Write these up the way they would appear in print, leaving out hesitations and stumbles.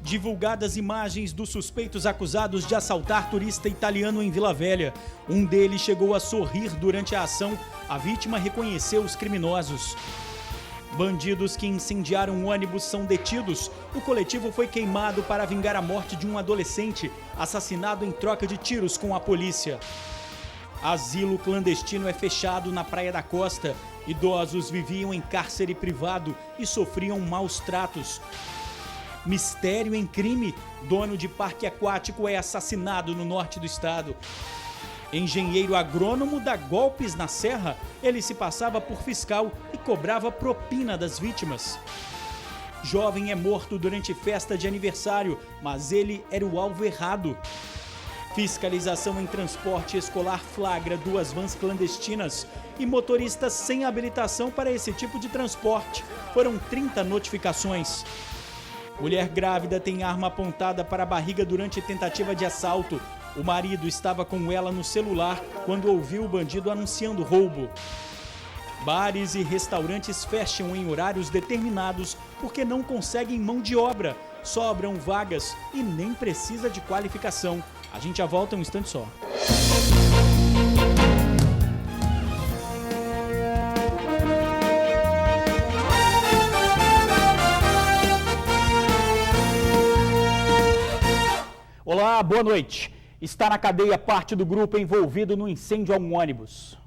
Divulgadas imagens dos suspeitos acusados de assaltar turista italiano em Vila Velha. Um deles chegou a sorrir durante a ação. A vítima reconheceu os criminosos. Bandidos que incendiaram um ônibus são detidos. O coletivo foi queimado para vingar a morte de um adolescente assassinado em troca de tiros com a polícia. Asilo clandestino é fechado na Praia da Costa. Idosos viviam em cárcere privado e sofriam maus tratos. Mistério em crime. Dono de parque aquático é assassinado no norte do estado. Engenheiro agrônomo dá golpes na serra. Ele se passava por fiscal e cobrava propina das vítimas. Jovem é morto durante festa de aniversário, mas ele era o alvo errado. Fiscalização em transporte escolar flagra 2 vans clandestinas e motoristas sem habilitação para esse tipo de transporte. Foram 30 notificações. Mulher grávida tem arma apontada para a barriga durante tentativa de assalto. O marido estava com ela no celular quando ouviu o bandido anunciando roubo. Bares e restaurantes fecham em horários determinados porque não conseguem mão de obra. Sobram vagas e nem precisa de qualificação. A gente já volta um instante só. Olá, boa noite. Está na cadeia parte do grupo envolvido no incêndio a um ônibus.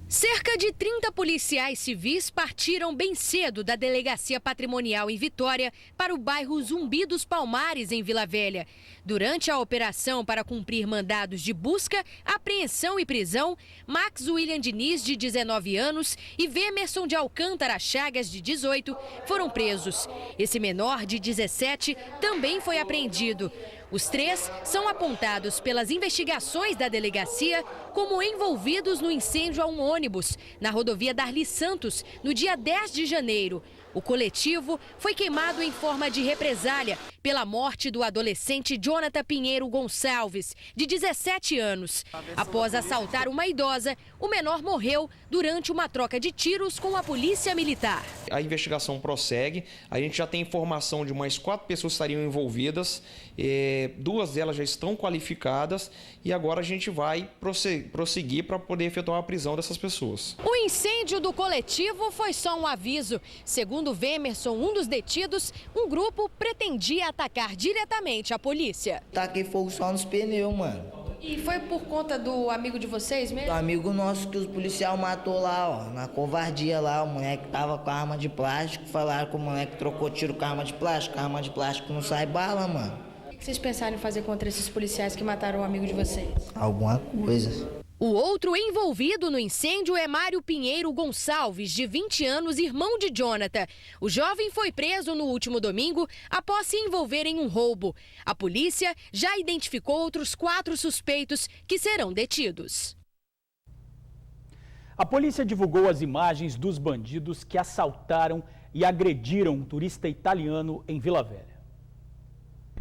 Cerca de 30 policiais civis partiram bem cedo da Delegacia Patrimonial em Vitória para o bairro Zumbi dos Palmares, em Vila Velha. Durante a operação para cumprir mandados de busca, apreensão e prisão, Max William Diniz, de 19 anos, e Vemerson de Alcântara Chagas, de 18, foram presos. Esse menor, de 17, também foi apreendido. Os 3 são apontados pelas investigações da delegacia como envolvidos no incêndio a um ônibus na rodovia Darli Santos, no dia 10 de janeiro. O coletivo foi queimado em forma de represália pela morte do adolescente Jonathan Pinheiro Gonçalves, de 17 anos. Após assaltar uma idosa, o menor morreu durante uma troca de tiros com a polícia militar. A investigação prossegue, a gente já tem informação de mais 4 pessoas que estariam envolvidas, 2 delas já estão qualificadas e agora a gente vai prosseguir para poder efetuar a prisão dessas pessoas. O incêndio do coletivo foi só um aviso. Segundo Vemerson, um dos detidos, um grupo pretendia atacar diretamente a polícia. Taquei fogo só nos pneus, mano. E foi por conta do amigo de vocês mesmo? Do amigo nosso que os policial matou lá, ó, na covardia lá, o moleque tava com a arma de plástico, falaram que o moleque trocou tiro com a arma de plástico não sai bala, mano. O que vocês pensaram em fazer contra esses policiais que mataram o amigo de vocês? Alguma coisa. O outro envolvido no incêndio é Mário Pinheiro Gonçalves, de 20 anos, irmão de Jonathan. O jovem foi preso no último domingo após se envolver em um roubo. A polícia já identificou outros 4 suspeitos que serão detidos. A polícia divulgou as imagens dos bandidos que assaltaram e agrediram um turista italiano em Vila Velha.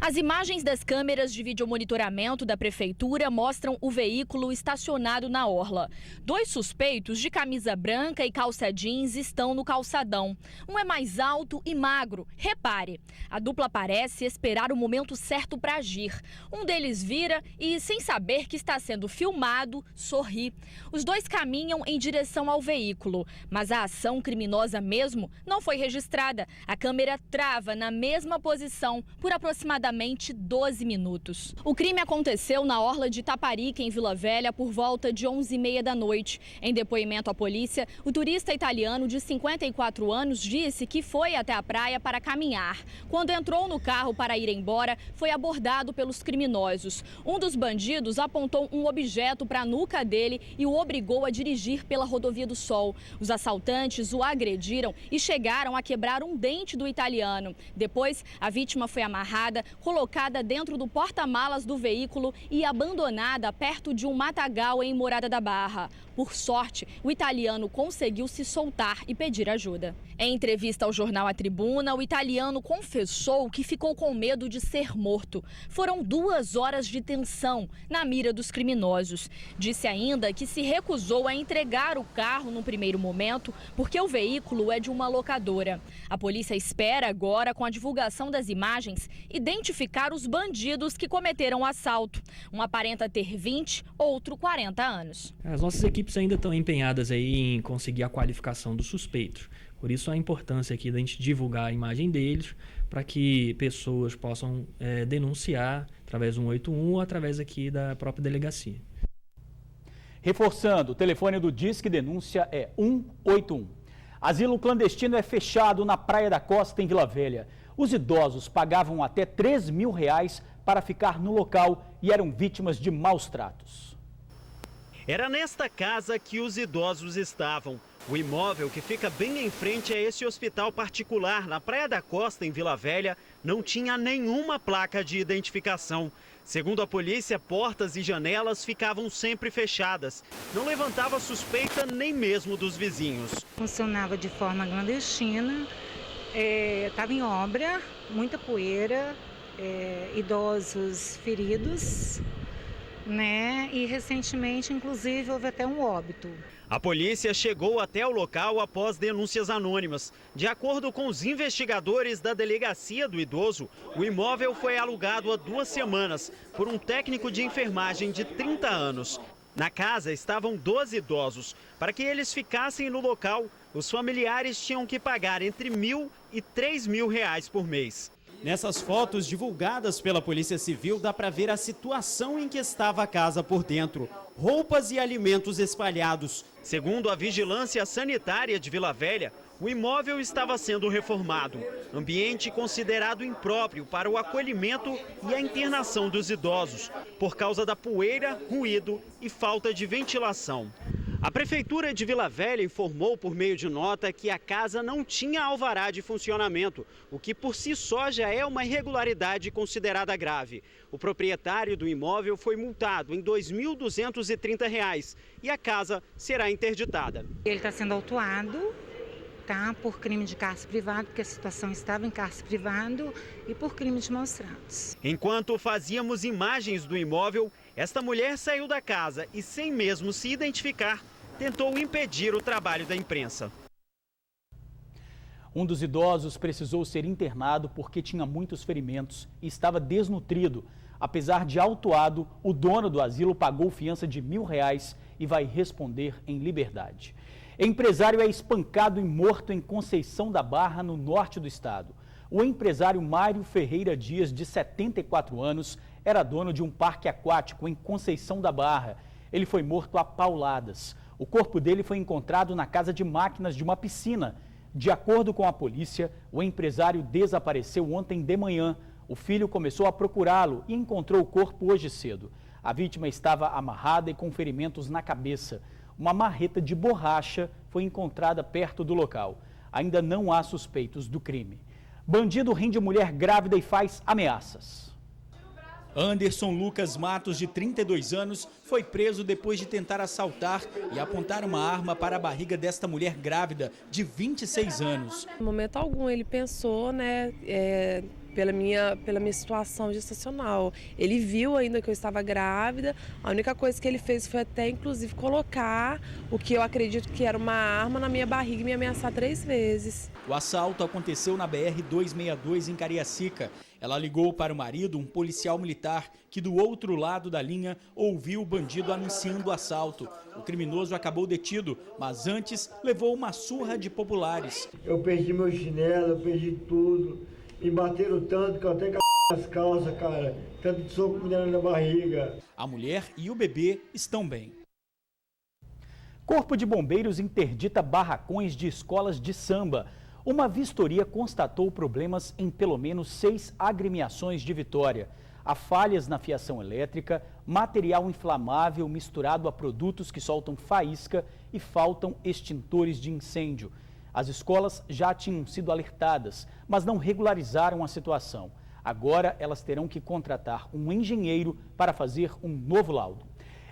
As imagens das câmeras de videomonitoramento da prefeitura mostram o veículo estacionado na orla. 2 suspeitos de camisa branca e calça jeans estão no calçadão. Um é mais alto e magro. Repare, a dupla parece esperar o momento certo para agir. Um deles vira e, sem saber que está sendo filmado, sorri. Os 2 caminham em direção ao veículo, mas a ação criminosa mesmo não foi registrada. A câmera trava na mesma posição por aproximadamente 12 minutos. O crime aconteceu na orla de Taparica, em Vila Velha, por volta de 11h30 da noite. Em depoimento à polícia, o turista italiano de 54 anos disse que foi até a praia para caminhar. Quando entrou no carro para ir embora, foi abordado pelos criminosos. Um dos bandidos apontou um objeto para a nuca dele e o obrigou a dirigir pela Rodovia do Sol. Os assaltantes o agrediram e chegaram a quebrar um dente do italiano. Depois, a vítima foi amarrada, colocada dentro do porta-malas do veículo e abandonada perto de um matagal em Morada da Barra. Por sorte, o italiano conseguiu se soltar e pedir ajuda. Em entrevista ao jornal A Tribuna, o italiano confessou que ficou com medo de ser morto. Foram 2 horas de tensão na mira dos criminosos. Disse ainda que se recusou a entregar o carro no primeiro momento porque o veículo é de uma locadora. A polícia espera agora, com a divulgação das imagens, identificar identificar os bandidos que cometeram o assalto. Um aparenta ter 20, outro 40 anos. As nossas equipes ainda estão empenhadas aí em conseguir a qualificação dos suspeitos. Por isso a importância aqui da gente divulgar a imagem deles, para que pessoas possam denunciar através do 181 ou através aqui da própria delegacia. Reforçando, o telefone do Disque Denúncia é 181. Asilo clandestino é fechado na Praia da Costa, em Vila Velha. Os idosos pagavam até R$3 mil para ficar no local e eram vítimas de maus tratos. Era nesta casa que os idosos estavam. O imóvel, que fica bem em frente a esse hospital particular na Praia da Costa, em Vila Velha, não tinha nenhuma placa de identificação. Segundo a polícia, portas e janelas ficavam sempre fechadas. Não levantava suspeita nem mesmo dos vizinhos. Funcionava de forma clandestina, estava em obra, muita poeira, idosos feridos, né? E recentemente, inclusive, houve até um óbito. A polícia chegou até o local após denúncias anônimas. De acordo com os investigadores da Delegacia do Idoso, o imóvel foi alugado há 2 semanas por um técnico de enfermagem de 30 anos. Na casa estavam 12 idosos. Para que eles ficassem no local, os familiares tinham que pagar entre R$1.000 e R$3.000 por mês. Nessas fotos divulgadas pela Polícia Civil, dá para ver a situação em que estava a casa por dentro. Roupas e alimentos espalhados. Segundo a Vigilância Sanitária de Vila Velha, o imóvel estava sendo reformado. Ambiente considerado impróprio para o acolhimento e a internação dos idosos, por causa da poeira, ruído e falta de ventilação. A Prefeitura de Vila Velha informou por meio de nota que a casa não tinha alvará de funcionamento, o que por si só já é uma irregularidade considerada grave. O proprietário do imóvel foi multado em R$ 2.230 e a casa será interditada. Ele está sendo autuado, tá, por crime de cárcere privado, porque a situação estava em cárcere privado, e por crime de maus tratos. Enquanto fazíamos imagens do imóvel, esta mulher saiu da casa e, sem mesmo se identificar, tentou impedir o trabalho da imprensa. Um dos idosos precisou ser internado porque tinha muitos ferimentos e estava desnutrido. Apesar de autuado, o dono do asilo pagou fiança de R$1.000 e vai responder em liberdade. Empresário é espancado e morto em Conceição da Barra, no norte do estado. O empresário Mário Ferreira Dias, de 74 anos, era dono de um parque aquático em Conceição da Barra. Ele foi morto a pauladas. O corpo dele foi encontrado na casa de máquinas de uma piscina. De acordo com a polícia, o empresário desapareceu ontem de manhã. O filho começou a procurá-lo e encontrou o corpo hoje cedo. A vítima estava amarrada e com ferimentos na cabeça. Uma marreta de borracha foi encontrada perto do local. Ainda não há suspeitos do crime. Bandido rende mulher grávida e faz ameaças. Anderson Lucas Matos, de 32 anos, foi preso depois de tentar assaltar e apontar uma arma para a barriga desta mulher grávida, de 26 anos. No momento algum ele pensou, né, pela minha situação gestacional. Ele viu ainda que eu estava grávida, a única coisa que ele fez foi até, inclusive, colocar o que eu acredito que era uma arma na minha barriga e me ameaçar 3 vezes. O assalto aconteceu na BR-262, em Cariacica. Ela ligou para o marido, um policial militar, que do outro lado da linha ouviu o bandido anunciando o assalto. O criminoso acabou detido, mas antes levou uma surra de populares. Eu perdi meu chinelo, eu perdi tudo. Me bateram tanto que eu até as calças, cara. Tanto de soco me deram na barriga. A mulher e o bebê estão bem. Corpo de Bombeiros interdita barracões de escolas de samba. Uma vistoria constatou problemas em pelo menos 6 agremiações de Vitória. Há falhas na fiação elétrica, material inflamável misturado a produtos que soltam faísca e faltam extintores de incêndio. As escolas já tinham sido alertadas, mas não regularizaram a situação. Agora elas terão que contratar um engenheiro para fazer um novo laudo.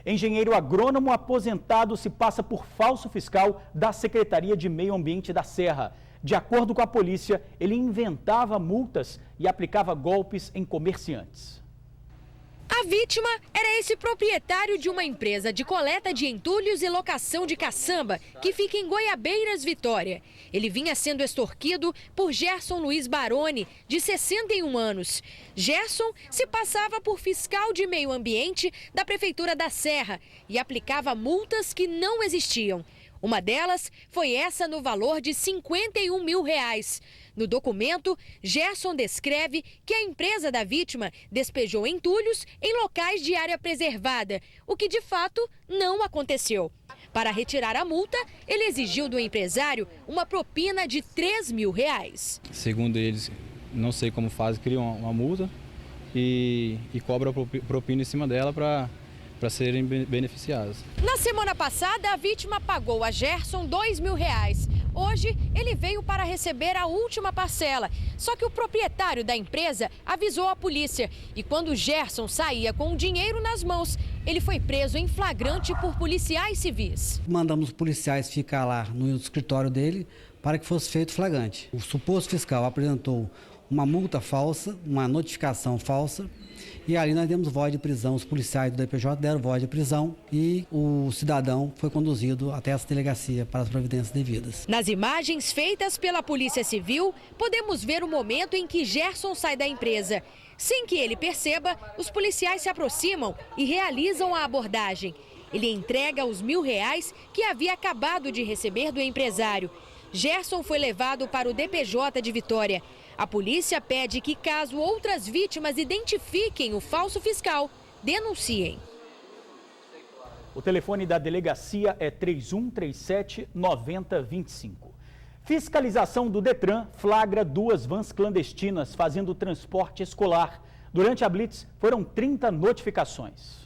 Engenheiro agrônomo aposentado se passa por falso fiscal da Secretaria de Meio Ambiente da Serra. De acordo com a polícia, ele inventava multas e aplicava golpes em comerciantes. A vítima era esse proprietário de uma empresa de coleta de entulhos e locação de caçamba que fica em Goiabeiras, Vitória. Ele vinha sendo extorquido por Gerson Luiz Baroni, de 61 anos. Gerson se passava por fiscal de meio ambiente da Prefeitura da Serra e aplicava multas que não existiam. Uma delas foi essa no valor de R$51 mil. No documento, Gerson descreve que a empresa da vítima despejou entulhos em locais de área preservada, o que de fato não aconteceu. Para retirar a multa, ele exigiu do empresário uma propina de R$3 mil. Segundo eles, não sei como fazem, criam uma multa e cobram a propina em cima dela para serem beneficiadas. Na semana passada, a vítima pagou a Gerson R$2 mil. Hoje, ele veio para receber a última parcela. Só que o proprietário da empresa avisou a polícia. E quando Gerson saía com o dinheiro nas mãos, ele foi preso em flagrante por policiais civis. Mandamos os policiais ficar lá no escritório dele para que fosse feito flagrante. O suposto fiscal apresentou uma multa falsa, uma notificação falsa, e ali nós demos voz de prisão, os policiais do DPJ deram voz de prisão e o cidadão foi conduzido até essa delegacia para as providências devidas. Nas imagens feitas pela Polícia Civil, podemos ver o momento em que Gerson sai da empresa. Sem que ele perceba, os policiais se aproximam e realizam a abordagem. Ele entrega os R$1.000 que havia acabado de receber do empresário. Gerson foi levado para o DPJ de Vitória. A polícia pede que, caso outras vítimas identifiquem o falso fiscal, denunciem. O telefone da delegacia é 3137-9025. Fiscalização do Detran flagra 2 vans clandestinas fazendo transporte escolar. Durante a blitz, foram 30 notificações.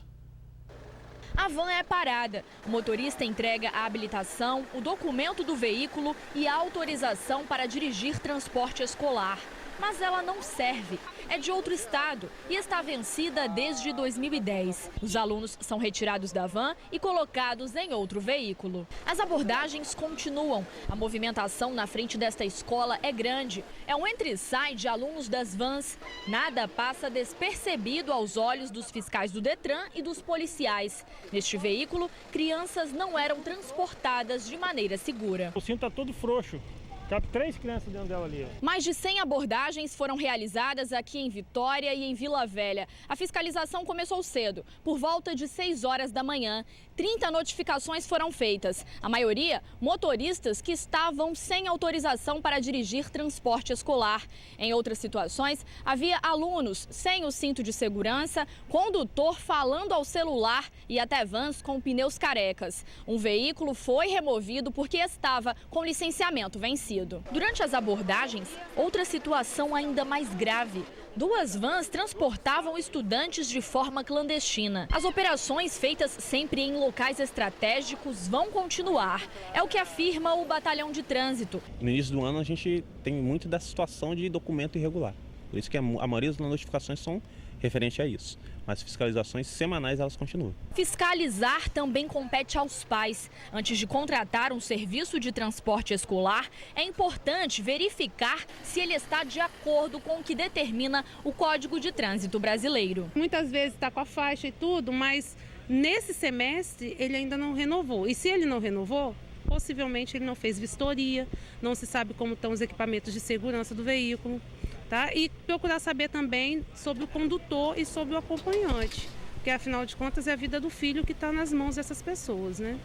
A van é parada. O motorista entrega a habilitação, o documento do veículo e a autorização para dirigir transporte escolar. Mas ela não serve. É de outro estado e está vencida desde 2010. Os alunos são retirados da van e colocados em outro veículo. As abordagens continuam. A movimentação na frente desta escola é grande. É um entra e sai de alunos das vans. Nada passa despercebido aos olhos dos fiscais do Detran e dos policiais. Neste veículo, crianças não eram transportadas de maneira segura. O cinto está todo frouxo. Cabe 3 crianças dentro dela ali. Mais de 100 abordagens foram realizadas aqui em Vitória e em Vila Velha. A fiscalização começou cedo, por volta de 6 horas da manhã. 30 notificações foram feitas. A maioria, motoristas que estavam sem autorização para dirigir transporte escolar. Em outras situações, havia alunos sem o cinto de segurança, condutor falando ao celular e até vans com pneus carecas. Um veículo foi removido porque estava com licenciamento vencido. Durante as abordagens, outra situação ainda mais grave. 2 vans transportavam estudantes de forma clandestina. As operações feitas sempre em locais estratégicos vão continuar. É o que afirma o Batalhão de Trânsito. No início do ano a gente tem muito dessa situação de documento irregular. Por isso que a maioria das notificações são referentes a isso. Mas fiscalizações semanais elas continuam. Fiscalizar também compete aos pais. Antes de contratar um serviço de transporte escolar, é importante verificar se ele está de acordo com o que determina o Código de Trânsito Brasileiro. Muitas vezes está com a faixa e tudo, mas nesse semestre ele ainda não renovou. E se ele não renovou, possivelmente ele não fez vistoria, não se sabe como estão os equipamentos de segurança do veículo. Tá? E procurar saber também sobre o condutor e sobre o acompanhante, porque afinal de contas é a vida do filho que está nas mãos dessas pessoas, né?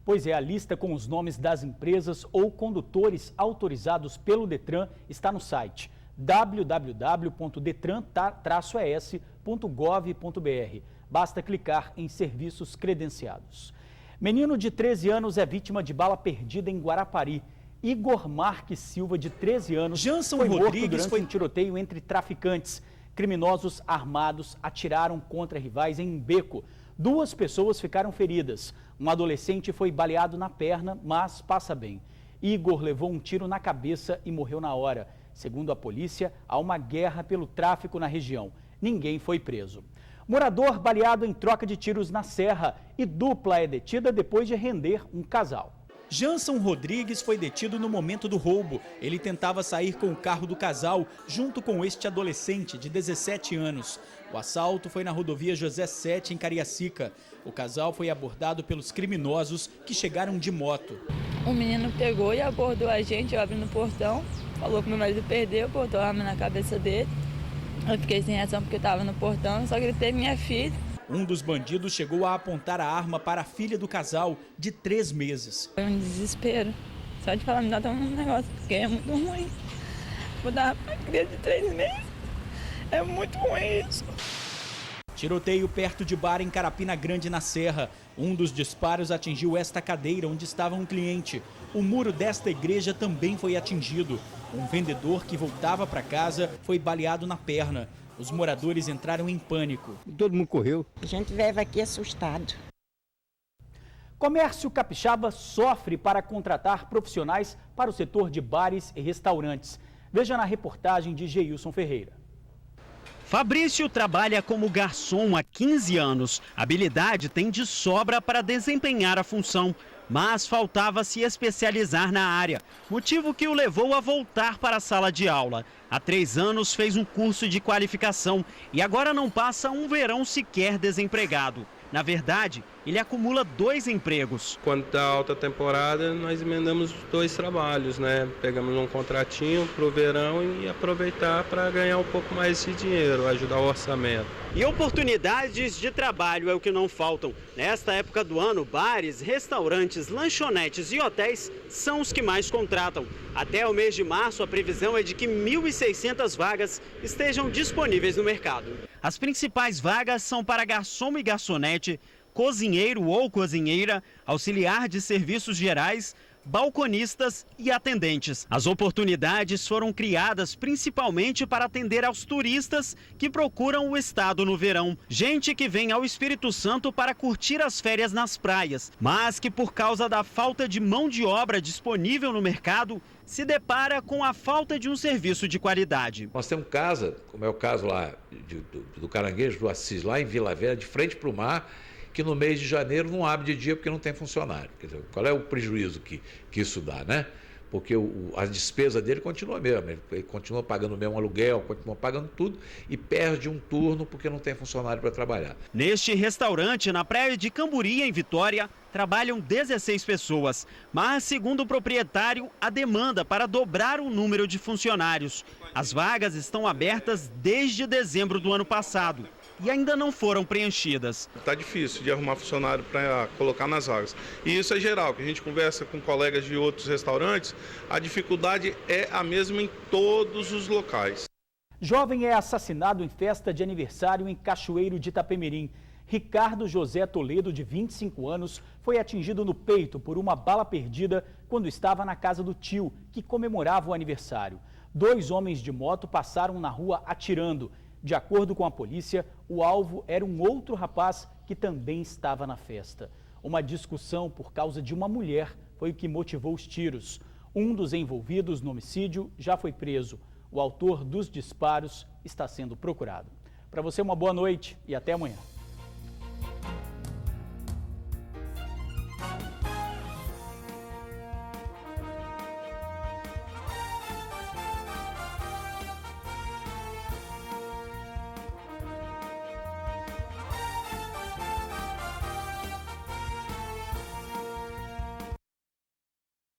Pois é, a lista com os nomes das empresas ou condutores autorizados pelo Detran está no site www.detran-es.gov.br. Basta clicar em serviços credenciados. Menino de 13 anos é vítima de bala perdida em Guarapari. Igor Marques Silva, de 13 anos, foi morto durante um tiroteio entre traficantes. Criminosos armados atiraram contra rivais em um beco. 2 pessoas ficaram feridas. Um adolescente foi baleado na perna, mas passa bem. Igor levou um tiro na cabeça e morreu na hora. Segundo a polícia, há uma guerra pelo tráfico na região. Ninguém foi preso. Morador baleado em troca de tiros na Serra e dupla é detida depois de render um casal. Janson Rodrigues foi detido no momento do roubo. Ele tentava sair com o carro do casal, junto com este adolescente de 17 anos. O assalto foi na rodovia José Sete, em Cariacica. O casal foi abordado pelos criminosos que chegaram de moto. O menino pegou e abordou a gente, eu abri no portão, falou que meu marido perdeu, botou a arma na cabeça dele. Eu fiquei sem reação porque eu estava no portão, só gritei minha filha. Um dos bandidos chegou a apontar a arma para a filha do casal, de 3 meses. Foi um desespero. Só de falar, me dá um negócio, porque é muito ruim. Vou dar uma criança de 3 meses. É muito ruim isso. Tiroteio perto de bar em Carapina Grande, na Serra. Um dos disparos atingiu esta cadeira onde estava um cliente. O muro desta igreja também foi atingido. Um vendedor que voltava para casa foi baleado na perna. Os moradores entraram em pânico. Todo mundo correu. A gente veio aqui assustado. Comércio capixaba sofre para contratar profissionais para o setor de bares e restaurantes. Veja na reportagem de Geilson Ferreira. Fabrício trabalha como garçom há 15 anos. A habilidade tem de sobra para desempenhar a função, mas faltava se especializar na área, motivo que o levou a voltar para a sala de aula. Há 3 anos fez um curso de qualificação e agora não passa um verão sequer desempregado. Na verdade, ele acumula 2 empregos. Quando está alta temporada, nós emendamos 2 trabalhos, né? Pegamos um contratinho para o verão e aproveitar para ganhar um pouco mais de dinheiro, ajudar o orçamento. E oportunidades de trabalho é o que não faltam. Nesta época do ano, bares, restaurantes, lanchonetes e hotéis são os que mais contratam. Até o mês de março, a previsão é de que 1.600 vagas estejam disponíveis no mercado. As principais vagas são para garçom e garçonete, cozinheiro ou cozinheira, auxiliar de serviços gerais, balconistas e atendentes. As oportunidades foram criadas principalmente para atender aos turistas que procuram o estado no verão. Gente que vem ao Espírito Santo para curtir as férias nas praias, mas que por causa da falta de mão de obra disponível no mercado, se depara com a falta de um serviço de qualidade. Nós temos casa, como é o caso lá do Caranguejo do Assis, lá em Vila Velha, de frente para o mar, que no mês de janeiro não abre de dia porque não tem funcionário. Quer dizer, qual é o prejuízo que isso dá, né? Porque a despesa dele continua a mesma, ele continua pagando o mesmo aluguel, continua pagando tudo e perde um turno porque não tem funcionário para trabalhar. Neste restaurante, na praia de Camburi, em Vitória, trabalham 16 pessoas, mas segundo o proprietário, há demanda para dobrar o número de funcionários. As vagas estão abertas desde dezembro do ano passado e ainda não foram preenchidas. Está difícil de arrumar funcionário para colocar nas vagas. E isso é geral, que a gente conversa com colegas de outros restaurantes, a dificuldade é a mesma em todos os locais. Jovem é assassinado em festa de aniversário em Cachoeiro de Itapemirim. Ricardo José Toledo, de 25 anos, foi atingido no peito por uma bala perdida quando estava na casa do tio, que comemorava o aniversário. 2 homens de moto passaram na rua atirando. De acordo com a polícia, o alvo era um outro rapaz que também estava na festa. Uma discussão por causa de uma mulher foi o que motivou os tiros. Um dos envolvidos no homicídio já foi preso. O autor dos disparos está sendo procurado. Para você, uma boa noite e até amanhã.